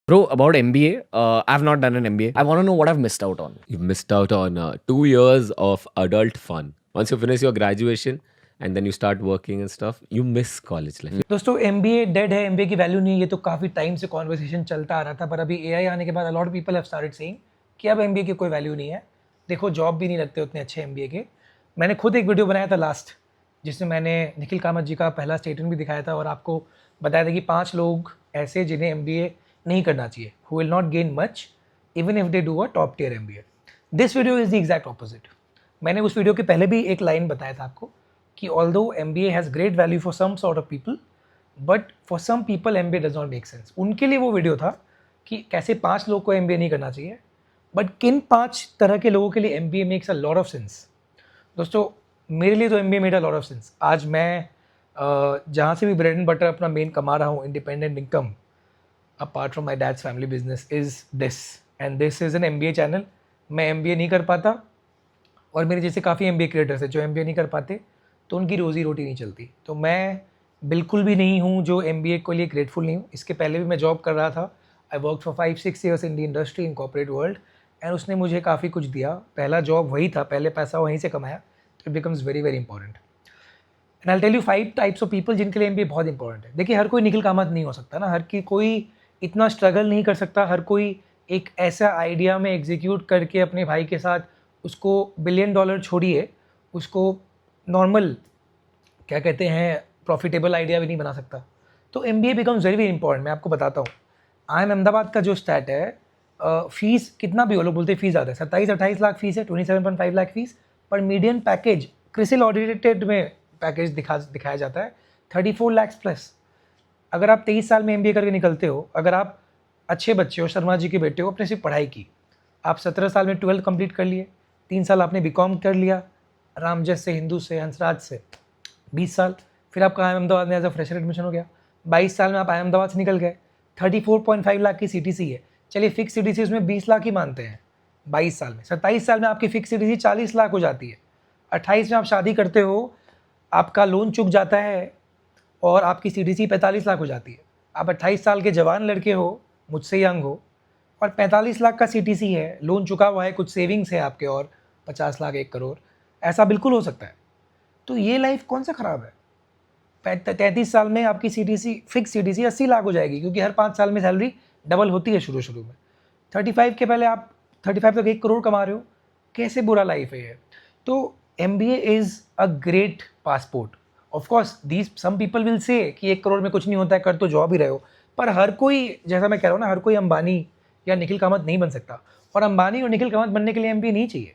Bro, about MBA, I've not done an MBA. I want to know what I've missed out on. You've missed out on 2 years of adult fun. Once you finish your graduation and then you start working and stuff, you miss college life. दोस्तों MBA dead है, MBA की value नहीं है, ये तो काफ़ी time से conversation चलता आ रहा था, पर अभी एआई आने के बाद अ lot of people have started saying कि अब एमबीए की कोई वैल्यू नहीं है। देखो जॉब भी नहीं लगते उतने अच्छे एमबीए के। मैंने खुद एक वीडियो बनाया था लास्ट, जिसमें मैंने निखिल कामत जी का पहला स्टेटमेंट भी दिखाया था और आपको बताया था कि 5 लोग ऐसे जिन्हें एमबीए नहीं करना चाहिए, who will not gain much even if they do a top tier MBA. This video is the exact opposite. मैंने उस वीडियो के पहले भी एक लाइन बताया था आपको कि although MBA has great value for some sort of people, but for some people MBA does not make sense. उनके लिए वो वीडियो था कि कैसे 5 लोग को एमबीए नहीं करना चाहिए, बट किन 5 तरह के लोगों के लिए MBA makes a lot of sense. दोस्तों मेरे लिए तो MBA made a lot of sense. आज मैं जहाँ से भी ब्रेड एंड बटर अपना मेन कमा रहा हूँ, independent income apart from my dad's family business is this, and this is an MBA channel. मैं एमबीए नहीं कर पाता और मेरे जैसे काफ़ी एमबीए क्रिएटर्स हैं जो एमबीए नहीं कर पाते, तो उनकी रोज़ी रोटी नहीं चलती। तो मैं बिल्कुल भी नहीं हूँ जो एमबीए के लिए ग्रेटफुल नहीं हूँ। इसके पहले भी मैं जॉब कर रहा था। I work for 5-6 years in the industry in corporate world, and उसने मुझे काफ़ी कुछ दिया। पहला जॉब वही था, पहले पैसा वहीं से कमाया, तो it becomes very very important. And I tell you 5 types of people जिनके लिए एमबीए बहुत इंपॉर्टेंट है। देखिए हर कोई निखिल कामत नहीं हो सकता ना, कोई इतना स्ट्रगल नहीं कर सकता, हर कोई एक ऐसा आइडिया में एग्जीक्यूट करके अपने भाई के साथ उसको $1 बिलियन छोड़िए, उसको नॉर्मल क्या कहते हैं प्रॉफिटेबल आइडिया भी नहीं बना सकता। तो MBA becomes very very important. मैं आपको बताता हूँ, IIM अहमदाबाद का जो स्टैट है, फीस कितना भी वो लोग बोलते हैं फीस ज़्यादा है, 27-28 लाख फीस है, 27.5 लाख फीस, पर मीडियन पैकेज क्रिसिल ऑडिटेड में पैकेज दिखाया जाता है 34 लाख प्लस। अगर आप 23 साल में एमबीए करके निकलते हो, अगर आप अच्छे बच्चे हो, शर्मा जी के बेटे हो, अपने सिर्फ पढ़ाई की, आप 17 साल में 12th कंप्लीट कर लिए, 3 साल आपने बीकॉम कर लिया रामजस से, हिंदू से, हंसराज से, 20 साल, फिर आपका IIM अहमदाबाद में एज अ फ्रेशर एडमिशन हो गया, 22 साल में आप IIM अहमदाबाद से निकल गए, 34.5 लाख की सीटीसी है। चलिए फिक्स सीटीसी उसमें 20 लाख ही मानते हैं 22 साल में। 27 साल में आपकी फिक्स सीटीसी 40 लाख हो जाती है। 28 में आप शादी करते हो, आपका लोन चुक जाता है और आपकी सीटीसी 45 लाख हो जाती है। आप 28 साल के जवान लड़के हो, मुझसे यंग हो, और 45 लाख का सीटीसी है, लोन चुका हुआ है, कुछ सेविंग्स है आपके और 50 लाख 1 करोड़, ऐसा बिल्कुल हो सकता है। तो ये लाइफ कौन सा ख़राब है। 33 साल में आपकी सीटीसी फिक्स सीटीसी 80 लाख हो जाएगी, क्योंकि हर 5 साल में सैलरी डबल होती है शुरू में। 35 के पहले आप 35 तक 1 करोड़ कमा रहे हो, कैसे बुरा लाइफ है ये। तो MBA is a great passport. Of course these some people will say कि 1 करोड़ में कुछ नहीं होता है, कर तो जॉब ही रहे हो, पर हर कोई, जैसा मैं कह रहा हूँ ना, हर कोई अंबानी या निखिल कामत नहीं बन सकता, और अंबानी और निखिल कामत बनने के लिए एमबीए नहीं चाहिए।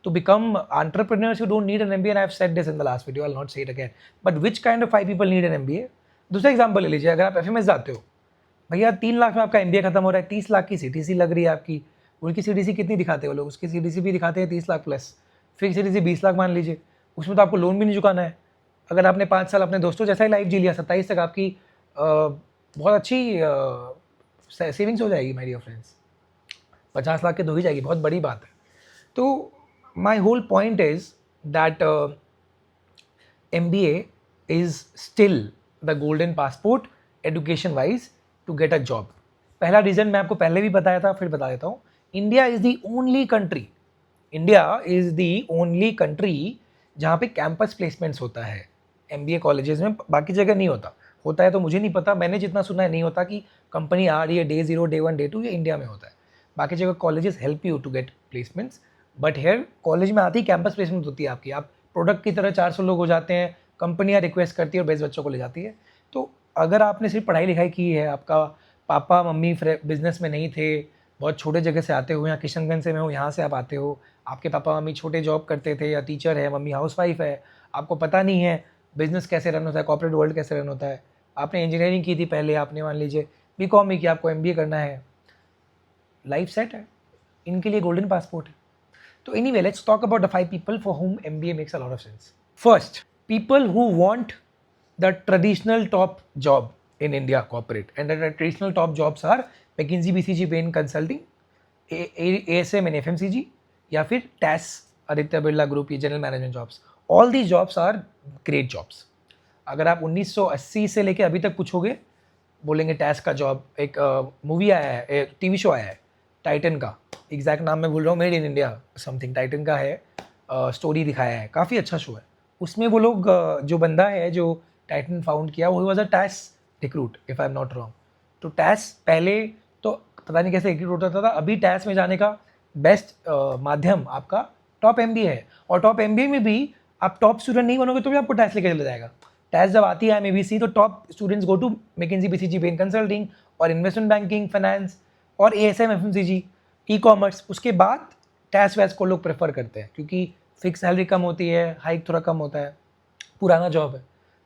To become entrepreneurs, you don't need an MBA, and I've said this in the last video, I'll not say it again. But which kind of 5 people need an MBA? दूसरा एग्जाम्पल ले लीजिए, अगर आप FMS जाते हो, भैया 3 लाख में आपका एमबीए खत्म हो रहा है, 30 लाख की सीटीसी लग रही है आपकी। उनकी सीटीसी कितनी दिखाते हैं वो लोग, उसकी सीटीसी भी दिखाते हैं 30 लाख प्लस, फिर सीटीसी 20 लाख मान लीजिए, उसमें तो आपको लोन भी नहीं चुकाना है। अगर आपने 5 साल अपने दोस्तों जैसा ही लाइफ जी लिया, 27 तक आपकी बहुत अच्छी सेविंग्स हो जाएगी माय डियर फ्रेंड्स, 50 लाख के तो ही जाएगी, बहुत बड़ी बात है। तो my whole point is that MBA is still the golden passport education wise to get a job. पहला रीज़न मैं आपको पहले भी बताया था, फिर बता देता हूँ। India is the only country जहाँ पे कैंपस प्लेसमेंट्स होता है MBA कॉलेजेस में, बाकी जगह नहीं होता। होता है तो मुझे नहीं पता, मैंने जितना सुना है नहीं होता कि कंपनी आ रही है डे 0, डे 1, डे 2, ये इंडिया में होता है। बाकी जगह colleges help you to get placements, but here college में आती ही कैंपस प्लेसमेंट होती है आपकी। आप प्रोडक्ट की तरह 400 लोग हो जाते हैं, कंपनियां रिक्वेस्ट करती है और बेस्ट बच्चों को ले जाती है। तो अगर आपने सिर्फ पढ़ाई लिखाई की है, आपका पापा मम्मी बिजनेस में नहीं थे, बहुत छोटे जगह से आते हो, यहाँ किशनगंज से मैं हूँ, यहाँ से आप आते हो, आपके पापा मम्मी छोटे जॉब करते थे या टीचर है, मम्मी हाउसवाइफ है, आपको पता नहीं है बिज़नेस कैसे रन होता है, कॉर्पोरेट वर्ल्ड कैसे रन होता है, आपने इंजीनियरिंग की थी पहले, आपने मान लीजिए बीकॉम ही किया, आपको MBA करना है, लाइफ सेट है, इनके लिए गोल्डन पासपोर्ट है। So anyway, let's talk about the 5 people for whom MBA makes a lot of sense. First, people who want the traditional top job in India corporate, and the traditional top jobs are McKinsey, BCG, Bain Consulting, ASM and FMCG, या फिर TAS, Aditya Birla group, ये general management jobs. All these jobs are great jobs. अगर आप 1980 से लेके अभी तक पूछोगे, बोलेंगे टैस का जॉब, एक मूवी आया है, एक टीवी शो आया है टाइटन का, एग्जैक्ट नाम मैं भूल रहा हूँ, made in India something, Titan का है, स्टोरी दिखाया है, काफ़ी अच्छा शो है। उसमें वो लोग जो बंदा है जो टाइटन फाउंड किया वो was a TAS recruit if I am not wrong. तो टैस पहले तो पता नहीं कैसे रिक्रूट होता था, अभी टैस में जाने का बेस्ट माध्यम आपका टॉप MBA है। और टॉप MBA में भी आप टॉप स्टूडेंट नहीं बनोगे तो भी आपको टैस लेके चला जाएगा। टैस जब आती है MABC तो top students go to McKinsey BCG Bain consulting और इन्वेस्टमेंट बैंकिंग, फाइनेंस और ASM FMCG, ई-कॉमर्स। उसके बाद टैस वैस को लोग प्रेफर करते हैं क्योंकि फिक्स सैलरी कम होती है, हाइक थोड़ा कम होता है, पुराना जॉब है,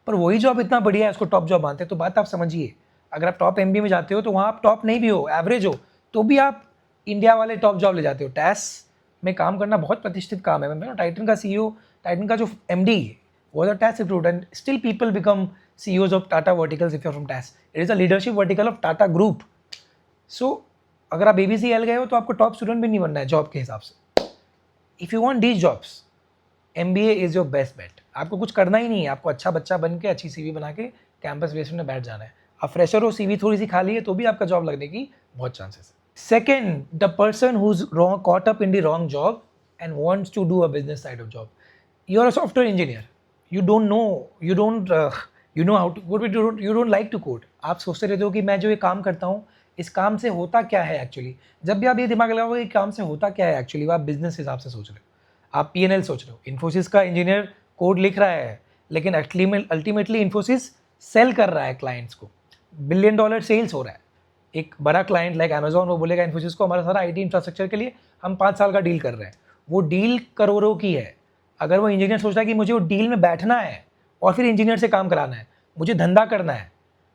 पर वही जॉब इतना बढ़िया है उसको टॉप जॉब मानते हैं। तो बात आप समझिए, अगर आप टॉप MBA में जाते हो तो वहाँ आप टॉप नहीं भी हो, एवरेज हो, तो भी आप इंडिया वाले टॉप जॉब ले जाते हो। टैस में काम करना बहुत प्रतिष्ठित काम है। मैं टाइटन का CEO, टाइटन का जो MD was a TAS recruit and still people become CEOs of Tata verticals if you're from TAS. It is a leadership vertical of Tata Group. So अगर आप ABCL गए हो तो आपको टॉप स्टूडेंट भी नहीं बनना है जॉब के हिसाब से। If you want these jobs, MBA is your best bet. आपको कुछ करना ही नहीं है, आपको अच्छा बच्चा बन के अच्छी CV बना के कैंपस प्लेसमेंट में बैठ जाना है। आप फ्रेशर हो, CV थोड़ी सी खाली है तो भी आपका जॉब लगने की बहुत चांसेस है। Second, the person who is caught up in the wrong job and wants to do a business side of job. You are a software engineer. You don't know how to code. You don't like to code. आप सोचते रहते हो कि मैं जो ये काम करता हूँ इस काम से होता क्या है एक्चुअली। जब भी आप ये दिमाग लगाओगे कि काम से होता क्या है एक्चुअली, आप बिजनेस हिसाब से सोच रहे हो, आप P&L सोच रहे हो। इन्फोसिस का इंजीनियर कोड लिख रहा है लेकिन अल्टीमेटली इन्फोसिस सेल कर रहा है क्लाइंट्स को, $1 बिलियन सेल्स हो रहा है। एक बड़ा क्लाइंट लाइक अमेजॉन वो बोलेगा इन्फोसिस को हमारा सारा IT इंफ्रास्ट्रक्चर के लिए हम 5 साल का डील कर रहे हैं, वो डील करोड़ों की है। अगर वो इंजीनियर सोच रहा है कि मुझे वो डील में बैठना है और फिर इंजीनियर से काम कराना है, मुझे धंधा करना है,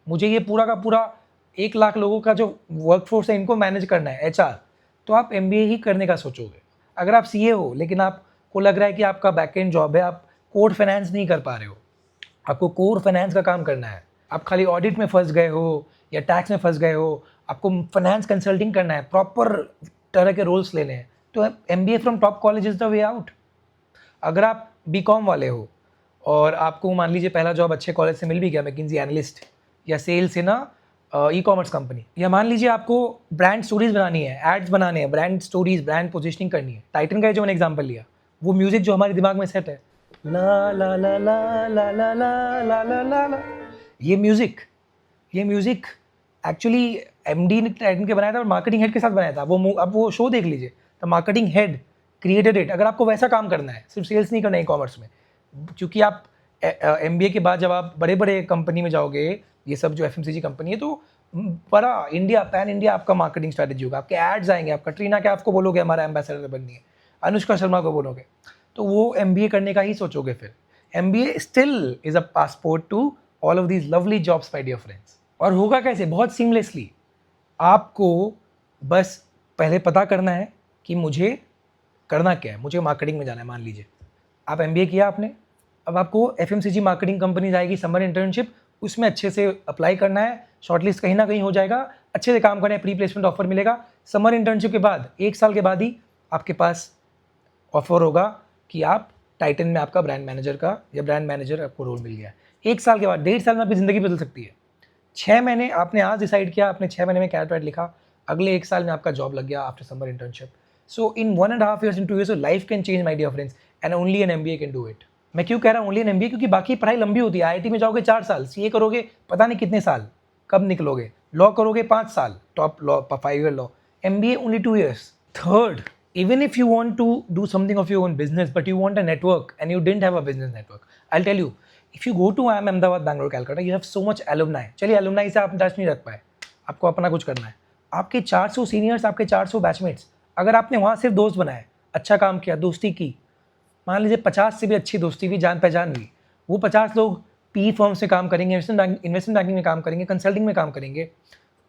मुझे ये पूरा का पूरा 1 लाख लोगों का जो वर्कफोर्स है इनको मैनेज करना है, HR, तो आप MBA ही करने का सोचोगे। अगर आप CA हो लेकिन आपको लग रहा है कि आपका बैकएंड जॉब है, आप कोर फाइनेंस नहीं कर पा रहे हो, आपको कोर फाइनेंस का काम करना है, आप खाली ऑडिट में फंस गए हो या टैक्स में फंस गए हो, आपको फाइनेंस कंसल्टिंग करना है, प्रॉपर तरह के रोल्स लेने हैं, तो MBA from top college is the way out. अगर आप BCom वाले हो और आपको मान लीजिए पहला जॉब अच्छे कॉलेज से मिल भी गया, मैकिंजी एनालिस्ट या सेल्स है ना ई-कॉमर्स कंपनी, या मान लीजिए आपको ब्रांड स्टोरीज बनानी है, एड्स बनाने हैं, ब्रांड स्टोरीज, ब्रांड पोजिशनिंग करनी है। टाइटन का जो मैंने एग्जाम्पल लिया, वो म्यूजिक जो हमारे दिमाग में सेट है, ला ला ला ला ला ला ला ला ला ला ला, ये म्यूजिक एक्चुअली MD ने टाइटन के बनाया था और मार्केटिंग हेड के साथ बनाया था। अब वो शो देख लीजिए, the marketing head created it. अगर आपको वैसा काम करना है, सिर्फ सेल्स नहीं करना है ई-कॉमर्स में, क्योंकि आप MBA के बाद जब आप बड़े बड़े कंपनी में जाओगे, ये सब जो FMCG कंपनी है, तो बड़ा इंडिया, पैन इंडिया आपका मार्केटिंग स्ट्रैटेजी होगा, आपके एड्स आएंगे, आप कटरीना कैफ को बोलोगे हमारा एम्बेसडर बननी है, अनुष्का शर्मा को बोलोगे, तो वो MBA करने का ही सोचोगे। फिर MBA still is a passport to all of these lovely jobs my dear friends. और होगा कैसे? बहुत सीमलेसली। आपको बस पहले पता करना है कि मुझे करना क्या है, मुझे मार्केटिंग में जाना है। मान लीजिए आप MBA किया आपने, अब आपको FMCG मार्केटिंग कंपनी जाएगी, समर इंटर्नशिप, उसमें अच्छे से अप्लाई करना है, शॉर्टलिस्ट कहीं ना कहीं हो जाएगा, अच्छे से काम करना है, प्री प्लेसमेंट ऑफर मिलेगा। समर इंटर्नशिप के बाद 1 साल के बाद ही आपके पास ऑफर होगा कि आप टाइटन में आपका ब्रांड मैनेजर का या ब्रांड मैनेजर आपको रोल मिल गया है। 1 साल के बाद, 1.5 साल में आपकी ज़िंदगी बदल सकती है। 6 महीने आपने आज डिसाइड किया, आपने 6 महीने में कैरेक्टर लिखा, अगले 1 साल में आपका जॉब लग गया after summer internship. So in 1.5 years, in 2 years, life can change my dear friends, and only an MBA can do it. मैं क्यों कह रहा हूँ ओनली एन MBA? क्योंकि बाकी पढ़ाई लंबी होती है। IIT में जाओगे 4 साल, CA करोगे पता नहीं कितने साल, कब निकलोगे, लॉ करोगे 5 साल, top law 5 year law, MBA only 2 years। Third, even if you want to do something of your own business but you want a network and you didn't have a business network, I'll tell you, if you go to IIM Ahmedabad, Bangalore, Calcutta, you have so much alumni। चलिए alumni से आप touch नहीं रख पाए, आपको अपना कुछ करना है। आपके 400 सीनियर्स, आपके 400 बैचमेट्स, अगर आपने वहाँ सिर्फ दोस्त बनाए, अच्छा काम किया, दोस्ती की, मान लीजिए 50 से भी अच्छी दोस्ती हुई, जान पहचान हुई, वो 50 लोग PE फर्म्स में काम करेंगे, इन्वेस्टमेंट बैंकिंग में काम करेंगे, कंसल्टिंग में काम करेंगे,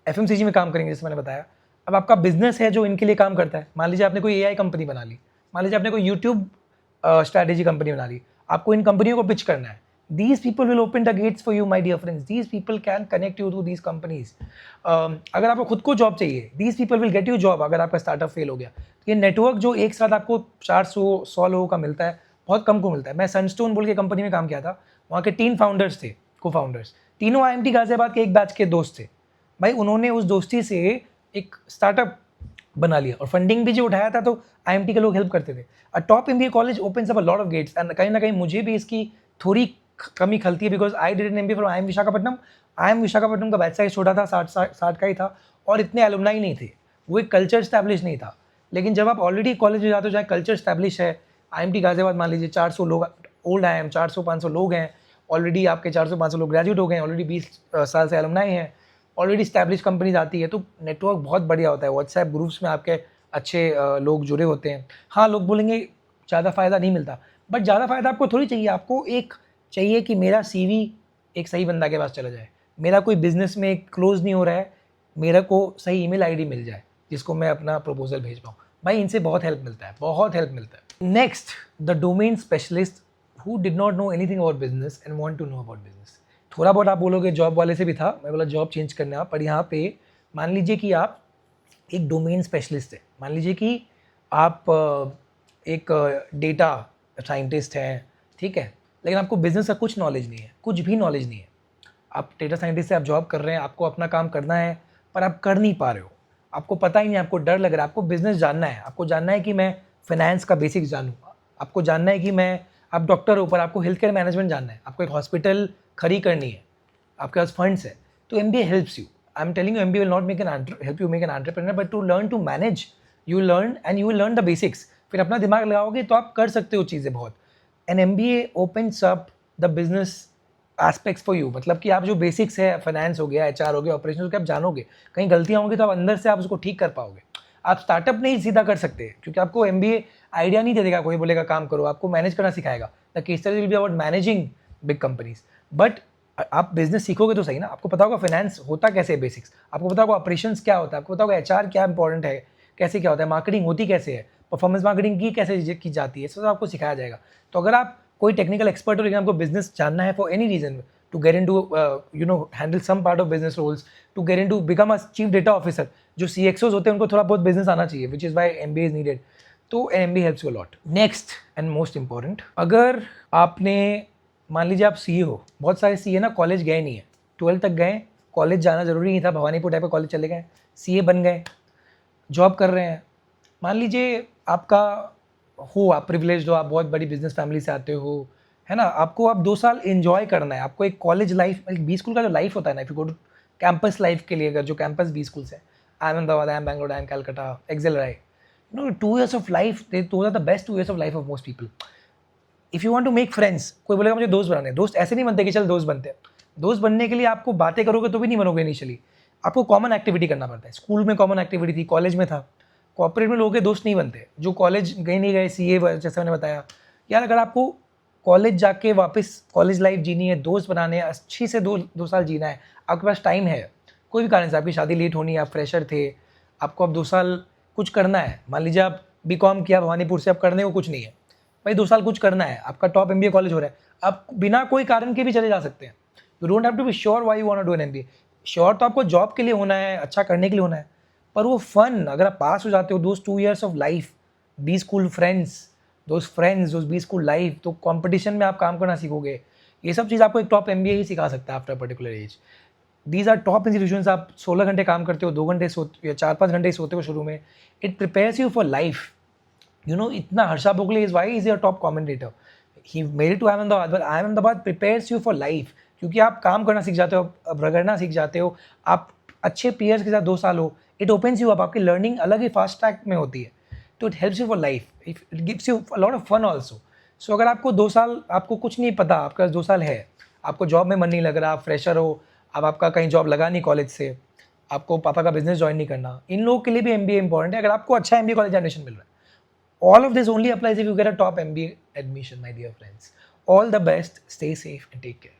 FMCG में काम करेंगे, जैसे मैंने बताया। अब आपका बिजनेस है जो इनके लिए काम करता है। मान लीजिए आपने कोई AI कंपनी बना ली, मान लीजिए आपने कोई YouTube स्ट्रैटेजी कंपनी बना ली, आपको इन कंपनियों को पिच करना है। These people will open the gates for you, my dear friends. These people can connect you to these companies. अगर आपको खुद को जॉब चाहिए, these people will get you job अगर आपका स्टार्टअप फेल हो गया। तो ये नेटवर्क जो एक साथ आपको 400-100 लोगों का मिलता है, बहुत कम को मिलता है। मैं सनस्टोन बोल के कंपनी में काम किया था, वहाँ के 3 फाउंडर्स थे, को फाउंडर्स, तीनों IMT गाजियाबाद के एक बैच के दोस्त थे। भाई उन्होंने उस दोस्ती से एक स्टार्टअप बना लिया, और फंडिंग भी जो उठाया था तो IMT के लोग हेल्प करते थे. A top MBA college opens up a lot of gates, and कहीं ना कहीं मुझे भी इसकी थोड़ी कमी खलती है, because I did an MBA from IIM Visakhapatnam का बैच साइज छोटा था, 60 का ही था, और इतने एलुमनाई नहीं थे, वो एक कल्चर स्टैब्लिश नहीं था. लेकिन जब आप ऑलरेडी कॉलेज में जाते हो जहाँ कल्चर स्टैब्लिश है, IMT गाजियाबाद मान लीजिए 400 लोग, ओल्ड IIM 400-500 लोग हैं, ऑलरेडी आपके 400-500 लोग ग्रेजुएट हो गए हैं, ऑलरेडी 20 साल से एलुमनाई हैं, ऑलरेडी स्टैब्लिश कंपनीज आती है, तो नेटवर्क बहुत बढ़िया होता है. व्हाट्सएप ग्रुप्स में आपके अच्छे लोग जुड़े होते हैं. हाँ, लोग बोलेंगे ज़्यादा फ़ायदा नहीं मिलता, बट ज़्यादा फ़ायदा आपको थोड़ी चाहिए. आपको एक चाहिए कि मेरा CV एक सही बंदा के पास चला जाए, मेरा कोई बिजनेस में क्लोज नहीं हो रहा है, मेरे को सही ईमेल ID मिल जाए जिसको मैं अपना प्रपोजल भेज पाऊँ. भाई इनसे बहुत हेल्प मिलता है, बहुत हेल्प मिलता है. Next, the domain specialist who did not know anything about business and want to know about business. थोड़ा बहुत आप बोलोगे जॉब वाले से भी था, मैं बोला जॉब चेंज करने आप, पर यहाँ पे मान लीजिए कि आप एक डोमेन स्पेशलिस्ट है, मान लीजिए कि आप एक डेटा साइंटिस्ट हैं, ठीक है, लेकिन आपको बिजनेस का कुछ नॉलेज नहीं है, कुछ भी नॉलेज नहीं है. आप डेटा साइंटिस्ट से आप जॉब कर रहे हैं, आपको अपना काम करना है, पर आप कर नहीं पा रहे हो, आपको पता ही नहीं, आपको डर लग रहा है. आपको बिजनेस जानना है, आपको जानना है कि मैं फाइनेंस का बेसिक्स जानूँ, आपको जानना है कि मैं, आप डॉक्टर हो पर आपको हेल्थ केयर मैनेजमेंट जानना है, आपको एक हॉस्पिटल खड़ी करनी है, आपके पास फंड्स है, तो MBA helps you. I am telling you, MBA will not make an help you make an entrepreneur, but to learn to manage, you learn and you will learn the basics. फिर अपना दिमाग लगाओगे तो आप कर सकते हो चीज़ें बहुत. An MBA opens up the business aspects for you, मतलब कि आप जो बेसिक्स है, फाइनेंस हो गया, HR हो गया, ऑपरेशन हो गया, आप जानोगे. कहीं गलतियाँ होंगी तो आप अंदर से आप उसको ठीक कर पाओगे. आप स्टार्टअप नहीं सीधा कर सकते, क्योंकि आपको MBA आइडिया नहीं दे देगा, कोई बोलेगा काम करो, आपको मैनेज करना सिखाएगा. The case study will be about managing big companies. But आप बिजनेस सीखोगे तो सही ना, आपको पता होगा फाइनेंस होता कैसे है, बेसिक्स आपको पता होगा, ऑपरेशंस क्या होता है, आपको पता होगा HR क्या इंपॉर्टेंट है, कैसे क्या होता है, मार्केटिंग होती कैसे है, परफॉर्मेंस मार्केटिंग की कैसे की जाती है, सब आपको सिखाया जाएगा. तो अगर आप कोई टेक्निकल एक्सपर्ट हो, लेकिन आपको बिजनेस जानना है for any reason, to get in to handle some part of business roles, to get in to become a chief data officer, जो CXOs होते हैं उनको थोड़ा बहुत बिजनेस आना चाहिए, which is why MBA is needed. तो MBA helps you lot. Next and most important, अगर आपने, मान लीजिए आप CA हो, बहुत सारे CA ना कॉलेज गए नहीं है, 12th तक गए, कॉलेज जाना जरूरी नहीं था, भवानीपुर टाइप का कॉलेज चले गए, CA बन गए, जॉब कर रहे हैं. मान लीजिए आपका हो, आप प्रिविलेज हो, आप बहुत बड़ी बिजनेस फैमिली से आते हो, है ना, आपको आप 2 साल एंजॉय करना है, आपको एक कॉलेज लाइफ, एक बी स्कूल का जो लाइफ होता है ना, if you go to campus life के लिए, अगर जो कैंपस बी स्कूल्स है, Ahmedabad, Bangalore, Calcutta, XLRI, 2 years of life, those are the best 2 years of life of most people. If you want to make friends, कोई बोलेगा मुझे दोस्त बनाने, दोस्त ऐसे नहीं बनते कि चल दोस्त बनते हैं. दोस्त बनने के लिए आपको बातें करोगे तो भी नहीं बनोगे इनिशियली, आपको कॉमन एक्टिविटी करना पड़ता है. स्कूल में कॉमन एक्टिविटी थी, कॉलेज में था. कॉर्पोरेट में लोगों के दोस्त नहीं बनते, जो कॉलेज गए नहीं गए, CA जैसा मैंने बताया. यार अगर आपको कॉलेज जाके वापस कॉलेज लाइफ जीनी है, दोस्त बनाने हैं, अच्छी से 2 साल जीना है, आपके पास टाइम है, कोई भी कारण से आपकी शादी लेट होनी है, आप फ्रेशर थे, आपको अब 2 साल कुछ करना है. मान लीजिए आप BCom किया भवानीपुर से, अब करने को कुछ नहीं है, भाई 2 साल कुछ करना है, आपका टॉप MBA कॉलेज हो रहा है, आप बिना कोई कारण के भी चले जा सकते हैं. You don't have to be sure why you want to do an MBA. Sure तो आपको जॉब के लिए होना है, अच्छा करने के लिए होना है, पर वो फन, अगर आप पास हो जाते हो, दोस्त 2 years of life, B school friends, दोस्त बी स्कूल लाइफ, तो कंपटीशन में आप काम करना सीखोगे. ये सब चीज़ आपको एक टॉप MBA ही सिखा सकता है after particular age. These are top institutions. आप 16 घंटे काम करते हो, 2 घंटे सोते या 4-5 घंटे सोते हो शुरू में. It prepares you for life. You know, इतना Harsha Bhogle is why is your top commentator. He made it to Ahmedabad, but Ahmedabad prepares you for life, क्योंकि आप काम करना सीख जाते हो, रगड़ना सीख जाते हो, आप अच्छे पीयर्स के साथ 2 साल हो. इट ओपन्स यू अप, आपकी लर्निंग अलग ही फास्ट ट्रैक में होती है, तो it helps you for life. It gives you a lot of fun also. So अगर आपको 2 साल, आपको कुछ नहीं पता, आपके पास 2 साल है, आपको जॉब में मन नहीं लग रहा, आप फ्रेशर हो, अब आपका कहीं जॉब लगा नहीं कॉलेज से, आपको पापा का बिजनेस ज्वाइन नहीं करना, इन लोगों के लिए भी MBA इंपॉर्टेंट है. अगर आपको अच्छा MBA कॉलेज एडमिशन मिल रहा है, all of this only applies if you get a top MBA admission, my dear friends. All the best, stay safe and take care.